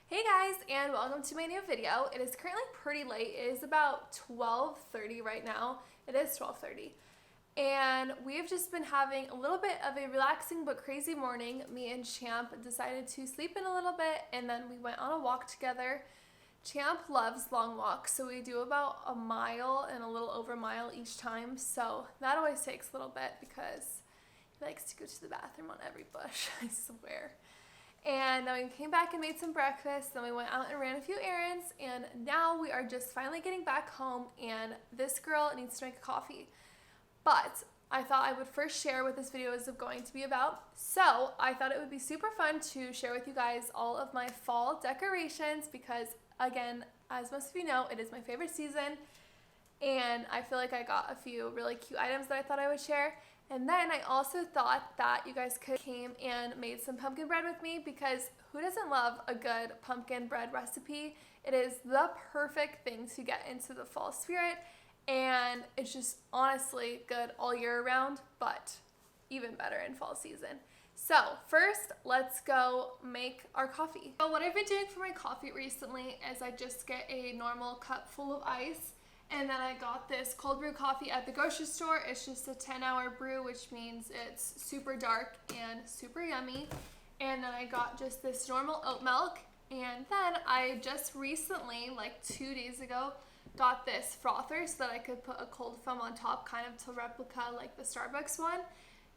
Hey guys, and welcome to my new video. It is currently pretty late. It is about 12:30 right now. It is 12:30. And we've just been having a little bit of a relaxing but crazy morning. Me and Champ decided to sleep in a little bit and then we went on a walk together. Champ loves long walks, so we do about a mile and a little over a mile each time. So that always takes a little bit because he likes to go to the bathroom on every bush, I swear. And then we came back and made some breakfast, then we went out and ran a few errands, and now we are just finally getting back home, and this girl needs to make a coffee. But I thought I would first share what this video is going to be about. So I thought it would be super fun to share with you guys all of my fall decorations because, again, as most of you know, it is my favorite season, and I feel like I got a few really cute items that I thought I would share. And then I also thought that you guys could came and made some pumpkin bread with me because who doesn't love a good pumpkin bread recipe? It is the perfect thing to get into the fall spirit, and it's just honestly good all year round, but even better in fall season. So first, let's go make our coffee. So what I've been doing for my coffee recently is I just get a normal cup full of ice. And then I got this cold brew coffee at the grocery store. It's just a 10-hour brew, which means it's super dark and super yummy. And then I got just this normal oat milk. And then I just recently, like 2 days ago, got this frother so that I could put a cold foam on top, kind of to replica like the Starbucks one.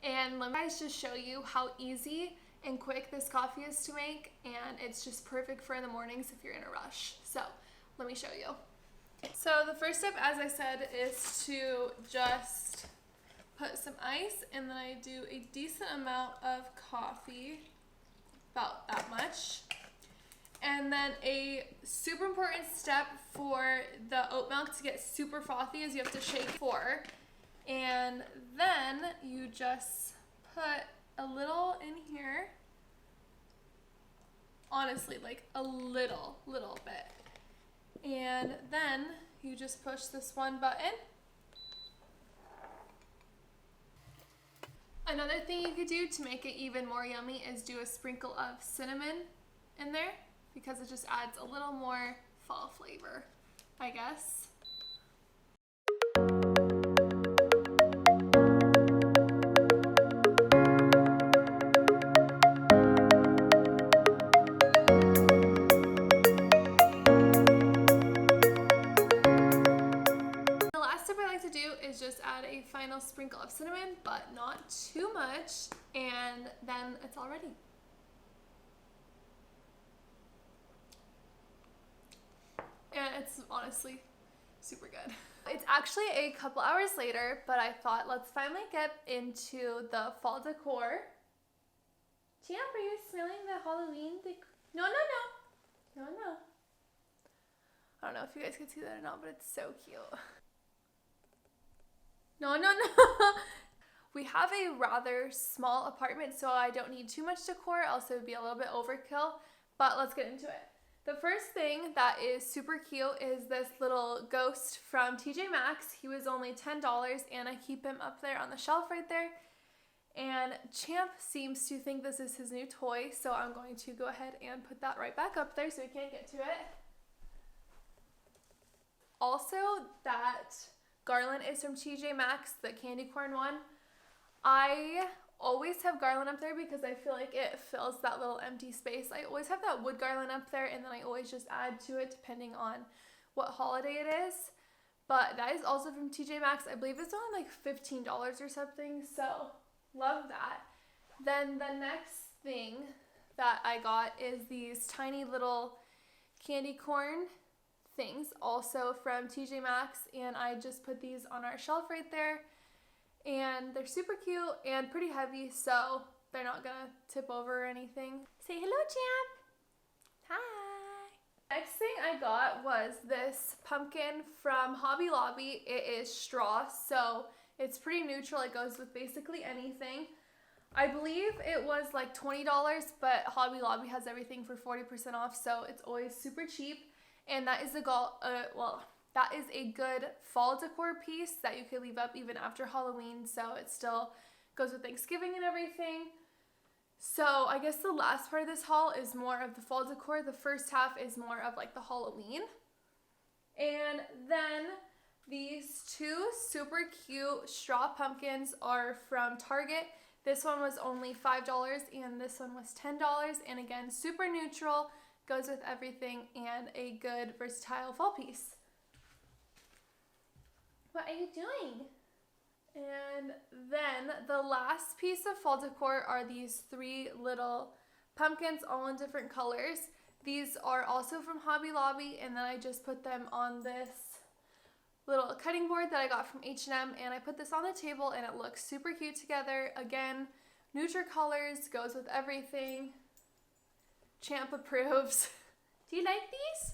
And let me guys just show you how easy and quick this coffee is to make. And it's just perfect for in the mornings if you're in a rush. So let me show you. So the first step, as I said, is to just put some ice, and then I do a decent amount of coffee, about that much. And then a super important step for the oat milk to get super frothy is you have to shake for. And then you just put a little in here. Honestly, like a little bit. And then you just push this one button. Another thing you could do to make it even more yummy is do a sprinkle of cinnamon in there because it just adds a little more fall flavor, I guess. Is just add a final sprinkle of cinnamon, but not too much, and then it's all ready. And it's honestly super good. It's actually a couple hours later, but I thought let's finally get into the fall decor. Champ, are you smelling the Halloween decor? No. I don't know if you guys can see that or not, but it's so cute. No. We have a rather small apartment, so I don't need too much decor, else it would be a little bit overkill, but let's get into it. The first thing that is super cute is this little ghost from TJ Maxx. He was only $10, and I keep him up there on the shelf right there. And Champ seems to think this is his new toy, so I'm going to go ahead and put that right back up there so we can't get to it. Also, that garland is from TJ Maxx, the candy corn one. I always have garland up there because I feel like it fills that little empty space. I always have that wood garland up there, and then I always just add to it depending on what holiday it is. But that is also from TJ Maxx. I believe it's only like $15 or something, so love that. Then the next thing that I got is these tiny little candy corn things, also from TJ Maxx, and I just put these on our shelf right there, and they're super cute and pretty heavy, so they're not gonna tip over or anything. Say hello, Champ. Hi. Next thing I got was this pumpkin from Hobby Lobby. It is straw, so it's pretty neutral. It goes with basically anything. I believe it was like $20, but Hobby Lobby has everything for 40% off, so it's always super cheap. And that is that is a good fall decor piece that you could leave up even after Halloween, so it still goes with Thanksgiving and everything. So I guess the last part of this haul is more of the fall decor. The first half is more of like the Halloween. And then these two super cute straw pumpkins are from Target. This one was only $5 and this one was $10. And again, super neutral, goes with everything, and a good versatile fall piece. What are you doing? And then the last piece of fall decor are these three little pumpkins, all in different colors. These are also from Hobby Lobby, and then I just put them on this little cutting board that I got from H&M, and I put this on the table and it looks super cute together. Again, neutral colors, goes with everything. Champ approves. Do you like these?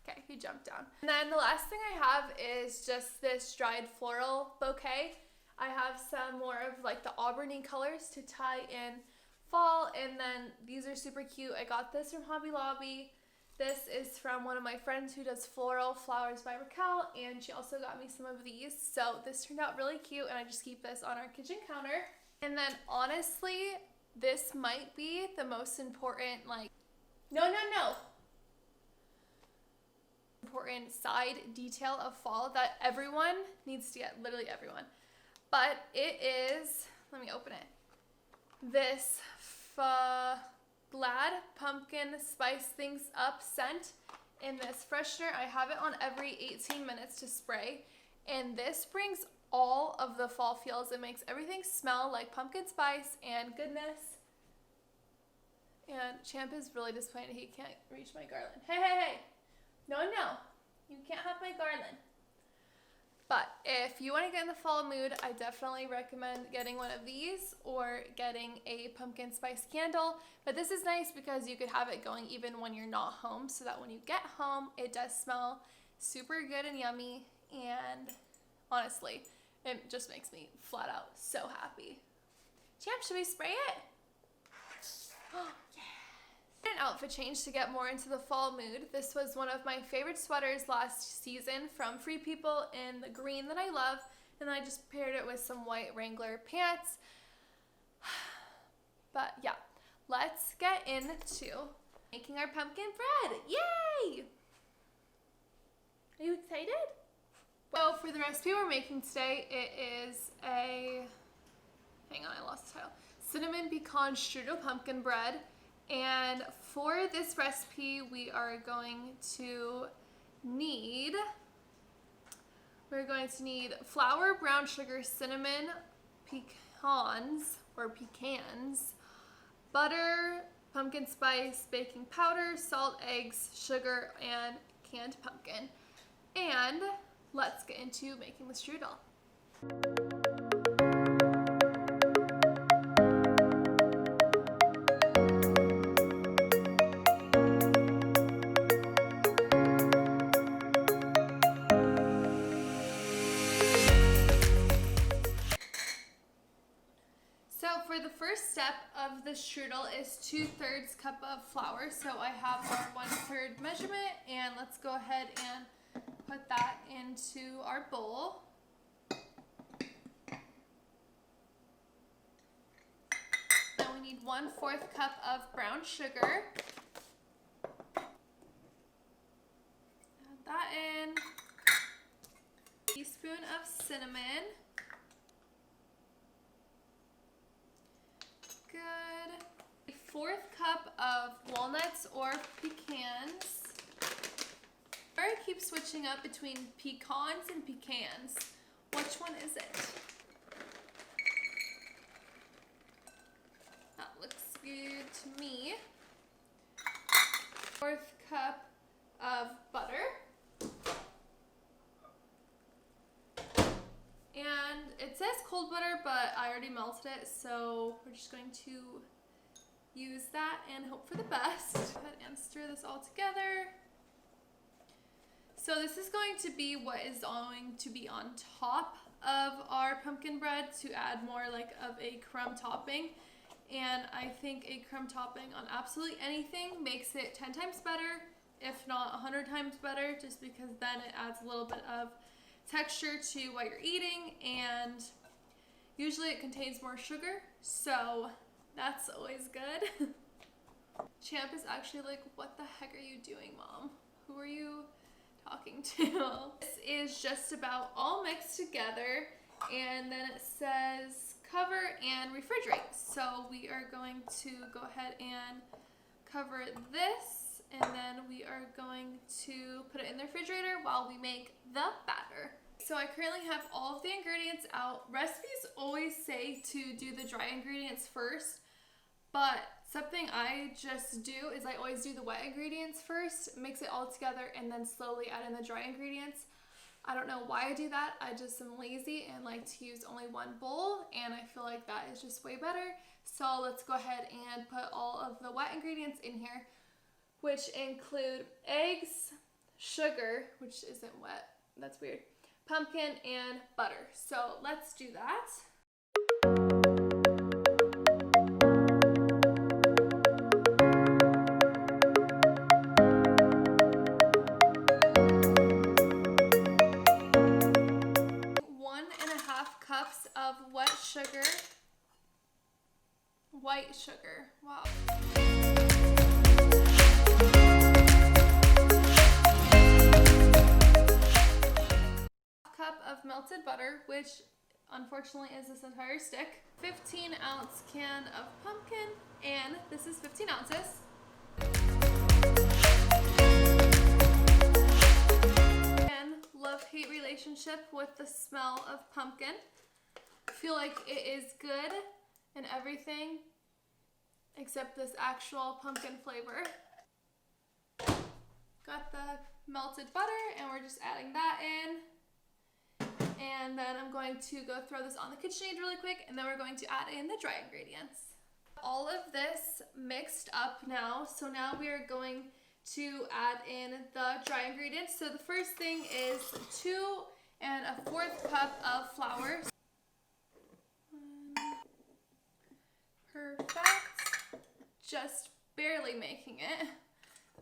Okay, he jumped down. And then the last thing I have is just this dried floral bouquet. I have some more of like the auburny colors to tie in fall, and then these are super cute. I got this from Hobby Lobby. This is from one of my friends who does floral flowers by Raquel, and she also got me some of these. So this turned out really cute, and I just keep this on our kitchen counter. And then honestly, this might be the most important, like, no, important side detail of fall that everyone needs to get, literally everyone. But it is, let me open it, this Glad Pumpkin Spice Things Up scent in this freshener. I have it on every 18 minutes to spray, and this brings all of the fall feels. It makes everything smell like pumpkin spice and goodness. And Champ is really disappointed he can't reach my garland. Hey. No, you can't have my garland. But if you want to get in the fall mood, I definitely recommend getting one of these or getting a pumpkin spice candle. But this is nice because you could have it going even when you're not home, so that when you get home, it does smell super good and yummy. And honestly, it just makes me flat out so happy. Champ, should we spray it? Oh, yeah. An outfit change to get more into the fall mood. This was one of my favorite sweaters last season from Free People in the green that I love, and then I just paired it with some white Wrangler pants. But yeah, let's get into making our pumpkin bread. Yay! Are you excited? So for the recipe we're making today, it is a, hang on, I lost the title, cinnamon pecan strudel pumpkin bread. And for this recipe, we are going to need flour, brown sugar, cinnamon, pecans, butter, pumpkin spice, baking powder, salt, eggs, sugar, and canned pumpkin. And let's get into making the strudel. For the first step of the strudel is 2/3 cup of flour. So I have our 1/3 measurement, and let's go ahead and put that into our bowl. Then we need 1/4 cup of brown sugar. Add that in. A teaspoon of cinnamon. Good. 1/4 cup of walnuts or pecans. I keep switching up between pecans and pecans. Which one is it? That looks good to me. 1/4 cup of butter. And it says cold butter, but I already melted it, so we're just going to use that and hope for the best. Go ahead and stir this all together. So this is going to be what is going to be on top of our pumpkin bread to add more like of a crumb topping. And I think a crumb topping on absolutely anything makes it 10 times better, if not 100 times better, just because then it adds a little bit of texture to what you're eating, and usually it contains more sugar, so That's always good. Champ is actually like, what the heck are you doing, Mom? Who are you talking to? This is just about all mixed together, and then it says cover and refrigerate. So we are going to go ahead and cover this, and then we are going to put it in the refrigerator while we make the batter. So I currently have all of the ingredients out. Recipes always say to do the dry ingredients first, but something I just do is I always do the wet ingredients first, mix it all together, and then slowly add in the dry ingredients. I don't know why I do that. I just am lazy and like to use only one bowl, and I feel like that is just way better. So let's go ahead and put all of the wet ingredients in here, which include eggs, sugar, which isn't wet, that's weird, pumpkin, and butter. So let's do that. Cups of wet sugar, white sugar, wow. Cup of melted butter, which unfortunately is this entire stick. 15-ounce can of pumpkin, and this is 15 ounces. Love-hate relationship with the smell of pumpkin. I feel like it is good and everything except this actual pumpkin flavor. Got the melted butter, and we're just adding that in. And then I'm going to go throw this on the KitchenAid really quick, and then we're going to add in the dry ingredients. All of this mixed up now, so now we are going to add in the dry ingredients. So the first thing is 2 1/4 cup of flour. Perfect. Just barely making it.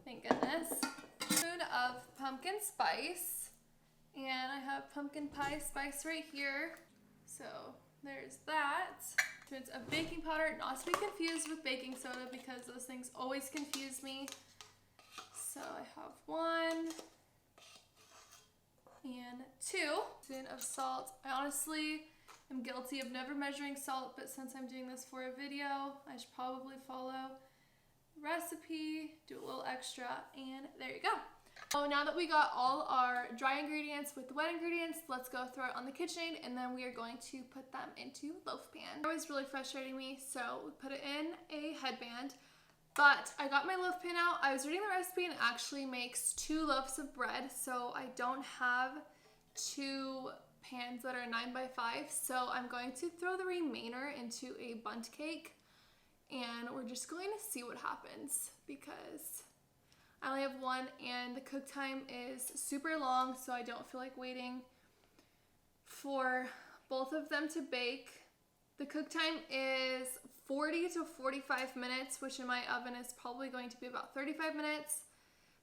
Thank goodness. Spoon of pumpkin spice. And I have pumpkin pie spice right here. So there's that. Spoons of baking powder, not to be confused with baking soda because those things always confuse me. So I have 1 and 2. Spoon of salt. I honestly am guilty of never measuring salt, but since I'm doing this for a video, I should probably follow the recipe, do a little extra, and there you go. So now that we got all our dry ingredients with the wet ingredients, let's go throw it on the KitchenAid, and then we are going to put them into loaf pan. It was really frustrating me, so we put it in a headband. But I got my loaf pan out. I was reading the recipe, and it actually makes 2 loaves of bread, so I don't have 2 pans that are 9 by 5. So I'm going to throw the remainder into a bundt cake, and we're just going to see what happens because I only have 1, and the cook time is super long, so I don't feel like waiting for both of them to bake. The cook time is 40 to 45 minutes, which in my oven is probably going to be about 35 minutes.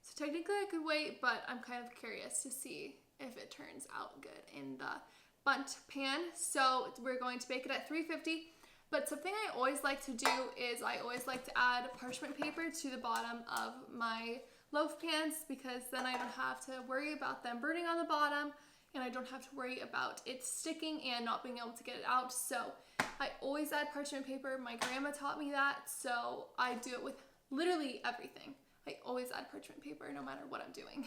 So technically I could wait, but I'm kind of curious to see if it turns out good in the bundt pan. So we're going to bake it at 350. But something I always like to do is I always like to add parchment paper to the bottom of my loaf pans, because then I don't have to worry about them burning on the bottom, and I don't have to worry about it sticking and not being able to get it out. So I always add parchment paper. My grandma taught me that, so I do it with literally everything. I always add parchment paper no matter what I'm doing.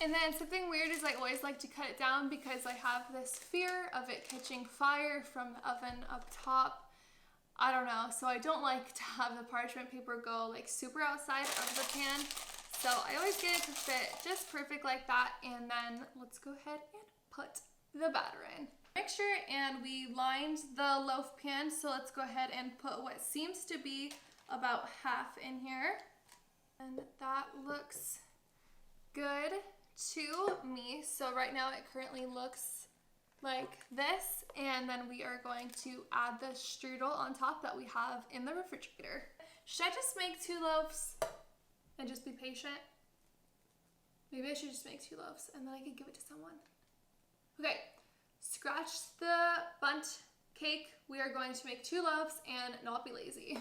And then something weird is I always like to cut it down because I have this fear of it catching fire from the oven up top. I don't know, so I don't like to have the parchment paper go like super outside of the pan. So I always get it to fit just perfect like that, and then let's go ahead and put the batter in. Mixture, and we lined the loaf pan, so let's go ahead and put what seems to be about half in here. And that looks good to me. So right now it currently looks like this, and then we are going to add the strudel on top that we have in the refrigerator. Should I just make 2 loaves and just be patient? Maybe I should just make 2 loaves and then I could give it to someone. Okay, scratch the bundt cake. We are going to make 2 loaves and not be lazy.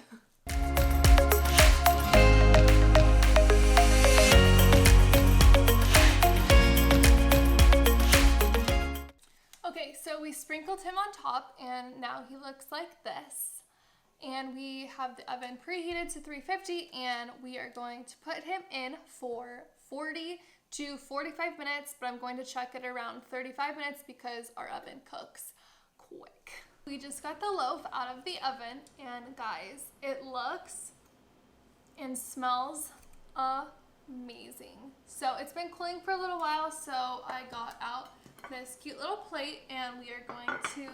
Okay, so we sprinkled him on top and now he looks like this. And we have the oven preheated to 350 and we are going to put him in for 40 to 45 minutes, but I'm going to check it around 35 minutes because our oven cooks quick. We just got the loaf out of the oven and guys, it looks and smells amazing. So it's been cooling for a little while, so I got out this cute little plate and we are going to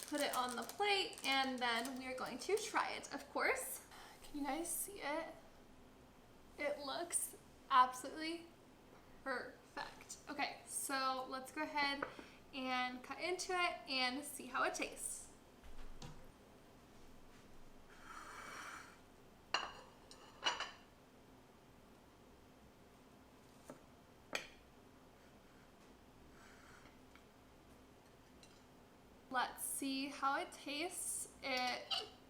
put it on the plate and then we are going to try it, of course. Can you guys see it? It looks absolutely perfect. Okay, so let's go ahead and cut into it and see how it tastes. Let's see how it tastes. It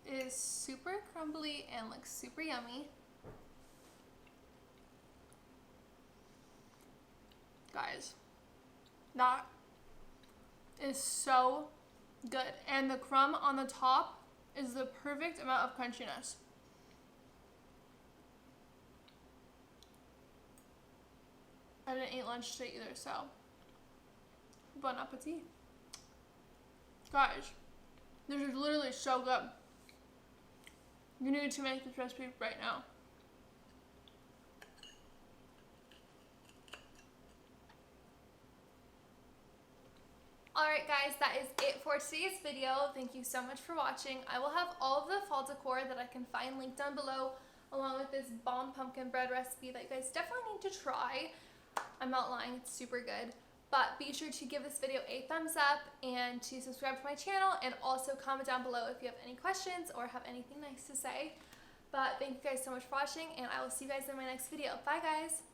is super crumbly and looks super yummy. Guys, that is so good. And the crumb on the top is the perfect amount of crunchiness. I didn't eat lunch today either, so bon appetit. Guys, this is literally so good. You need to make this recipe right now. Alright guys, that is it for today's video. Thank you so much for watching. I will have all of the fall decor that I can find linked down below, along with this bomb pumpkin bread recipe that you guys definitely need to try. I'm not lying, it's super good. But be sure to give this video a thumbs up and to subscribe to my channel, and also comment down below if you have any questions or have anything nice to say. But thank you guys so much for watching, and I will see you guys in my next video. Bye guys!